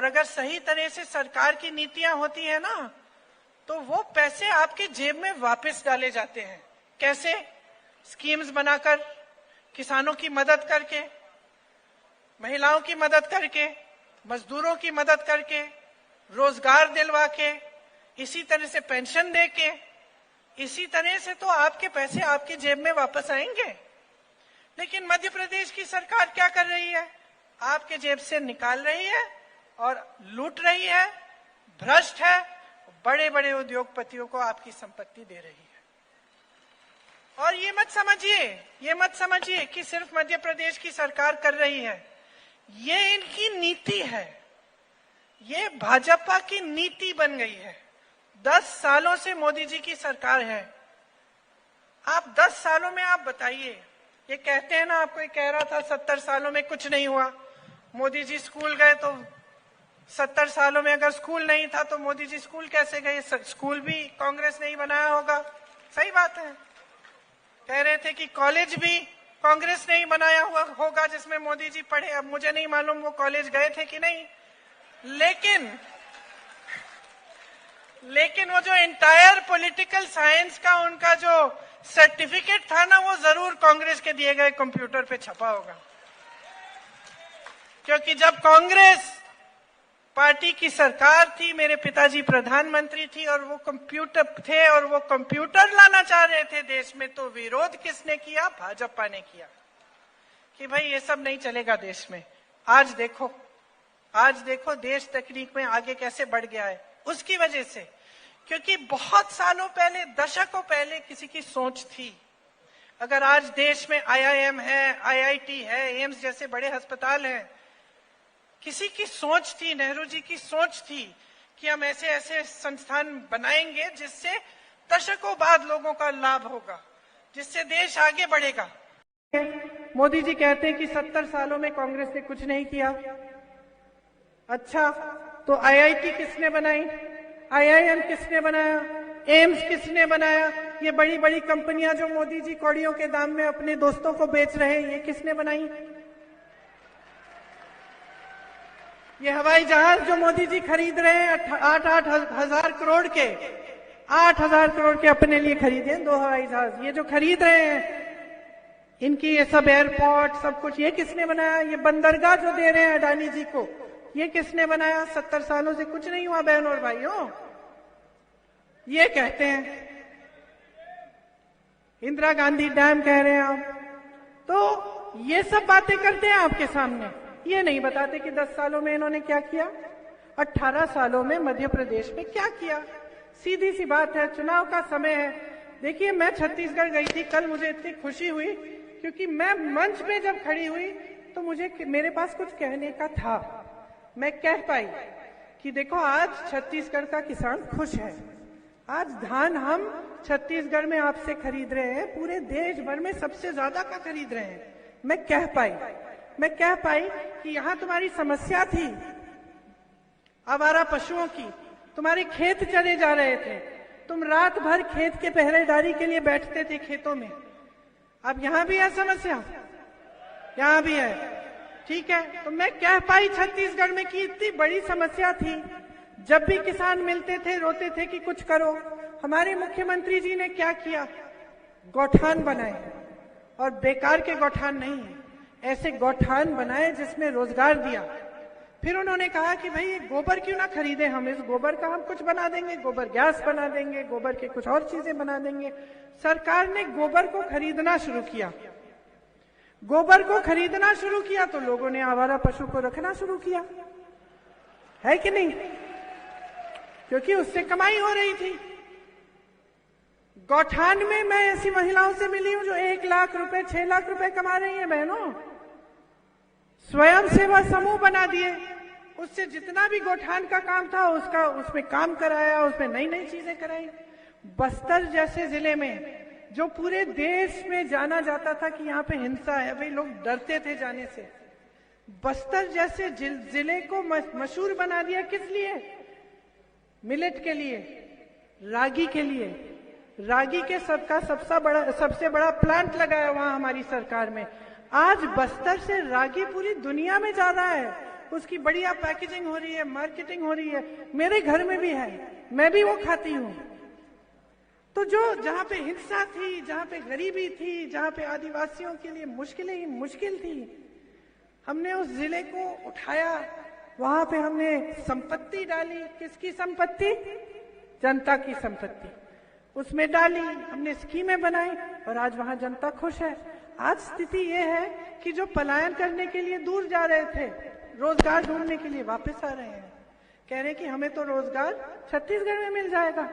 अगर सही तरह से सरकार की नीतियां होती है ना, तो वो पैसे आपके जेब में वापस डाले जाते हैं। कैसे? स्कीम्स बनाकर, किसानों की मदद करके, महिलाओं की मदद करके, मजदूरों की मदद करके, रोजगार दिलवा के, इसी तरह से पेंशन दे के, इसी तरह से तो आपके पैसे आपके जेब में वापस आएंगे। लेकिन मध्य प्रदेश की सरकार क्या कर रही है? आपके जेब से निकाल रही है और लूट रही है, भ्रष्ट है, बड़े बड़े उद्योगपतियों को आपकी संपत्ति दे रही है। और ये मत समझिए कि सिर्फ मध्य प्रदेश की सरकार कर रही है, ये इनकी नीति है, ये भाजपा की नीति बन गई है। 10 सालों से मोदी जी की सरकार है। आप 10 सालों में आप बताइए, ये कहते हैं ना, आपको ये कह रहा था 70 सालों में कुछ नहीं हुआ। मोदी जी स्कूल गए तो 70 सालों में अगर स्कूल नहीं था तो मोदी जी स्कूल कैसे गए? स्कूल भी कांग्रेस ने ही बनाया होगा। सही बात है। कह रहे थे कि कॉलेज भी कांग्रेस ने ही बनाया हुआ होगा जिसमें मोदी जी पढ़े। अब मुझे नहीं मालूम वो कॉलेज गए थे कि नहीं, लेकिन वो जो एंटायर पॉलिटिकल साइंस का उनका जो सर्टिफिकेट था ना, वो जरूर कांग्रेस के दिए गए कंप्यूटर पे छपा होगा। क्योंकि जब कांग्रेस पार्टी की सरकार थी, मेरे पिताजी प्रधानमंत्री थी और वो कंप्यूटर थे और वो कंप्यूटर लाना चाह रहे थे देश में, तो विरोध किसने किया? भाजपा ने किया कि भाई ये सब नहीं चलेगा देश में। आज देखो देश तकनीक में आगे कैसे बढ़ गया है, उसकी वजह से। क्योंकि बहुत सालों पहले, दशकों पहले किसी की सोच थी। अगर आज देश में IIM है, IIT है, एम्स जैसे बड़े अस्पताल हैं, किसी की सोच थी, नेहरू जी की सोच थी कि हम ऐसे ऐसे संस्थान बनाएंगे जिससे दशकों बाद लोगों का लाभ होगा, जिससे देश आगे बढ़ेगा। मोदी जी कहते हैं कि 70 सालों में कांग्रेस ने कुछ नहीं किया। अच्छा, तो IIT किसने बनाई? IIM किसने बनाया? एम्स किसने बनाया? ये बड़ी बड़ी कंपनियां जो मोदी जी कौड़ियों के दाम में अपने दोस्तों को बेच रहे हैं, ये किसने बनाई? ये हवाई जहाज जो मोदी जी खरीद रहे हैं 8-8 हजार करोड़ के, 8,000 करोड़ के अपने लिए खरीदे 2 हवाई जहाज, ये जो खरीद रहे हैं, इनकी ये सब एयरपोर्ट सब कुछ, ये किसने बनाया? ये बंदरगाह जो दे रहे हैं अडानी जी को, ये किसने बनाया? 70 सालों से कुछ नहीं हुआ बहनों और भाइयों। ये कहते हैं इंदिरा गांधी डैम कह रहे हैं आप, तो ये सब बातें करते हैं आपके सामने। ये नहीं बताते कि 10 सालों में इन्होंने क्या किया, 18 सालों में मध्य प्रदेश में क्या किया। सीधी सी बात है, चुनाव का समय है। देखिए, मैं छत्तीसगढ़ गई थी कल, मुझे इतनी खुशी हुई क्योंकि मैं मंच में जब खड़ी हुई तो मेरे पास कुछ कहने का था। मैं कह पाई कि देखो, आज छत्तीसगढ़ का किसान खुश है। आज धान हम छत्तीसगढ़ में आपसे खरीद रहे हैं, पूरे देश भर में सबसे ज्यादा का खरीद रहे हैं। मैं कह पाई कि यहाँ तुम्हारी समस्या थी आवारा पशुओं की, तुम्हारे खेत चले जा रहे थे, तुम रात भर खेत के पहरेदारी के लिए बैठते थे खेतों में। अब यहाँ भी है समस्या, यहाँ भी है, ठीक है। तो मैं कह पाई छत्तीसगढ़ में कि इतनी बड़ी समस्या थी, जब भी किसान मिलते थे रोते थे कि कुछ करो। हमारे मुख्यमंत्री जी ने क्या किया? गौठान बनाए, और बेकार के गौठान नहीं, ऐसे गौठान बनाए जिसमें रोजगार दिया। फिर उन्होंने कहा कि भाई ये गोबर क्यों ना खरीदे, हम इस गोबर का हम कुछ बना देंगे, गोबर गैस बना देंगे, गोबर के कुछ और चीजें बना देंगे। सरकार ने गोबर को खरीदना शुरू किया। गोबर को खरीदना शुरू किया तो लोगों ने आवारा पशु को रखना शुरू किया, है कि नहीं? क्योंकि उससे कमाई हो रही थी। गौठान में मैं ऐसी महिलाओं से मिली हूं जो 1 लाख रुपए 6 लाख रुपए कमा रही हैं बहनों। स्वयं सेवा समूह बना दिए, उससे जितना भी गौठान का काम था उसमें काम कराया, उसमें नई नई चीजें कराई। बस्तर जैसे जिले में जो पूरे देश में जाना जाता था कि यहाँ पे हिंसा है, भाई लोग डरते थे जाने से, बस्तर जैसे जिले को मशहूर बना दिया। किस लिए? मिलेट के लिए, रागी के लिए। रागी के सबसे बड़ा प्लांट लगाया वहां हमारी सरकार में। आज बस्तर से रागी पूरी दुनिया में जा रहा है। उसकी बढ़िया पैकेजिंग हो रही है, मार्केटिंग हो रही है, मेरे घर में भी है, मैं भी वो खाती हूँ। तो जो जहां पे हिंसा थी, जहां पे गरीबी थी, जहां पे आदिवासियों के लिए मुश्किलें ही मुश्किल थी, हमने उस जिले को उठाया, वहां पे हमने संपत्ति डाली। किसकी संपत्ति? जनता की संपत्ति उसमें डाली, हमने स्कीमें बनाई और आज वहां जनता खुश है। आज स्थिति ये है कि जो पलायन करने के लिए दूर जा रहे थे, रोजगार ढूंढने के लिए वापस आ रहे हैं, कह रहे हैं कि हमें तो रोजगार छत्तीसगढ़ में मिल जाएगा।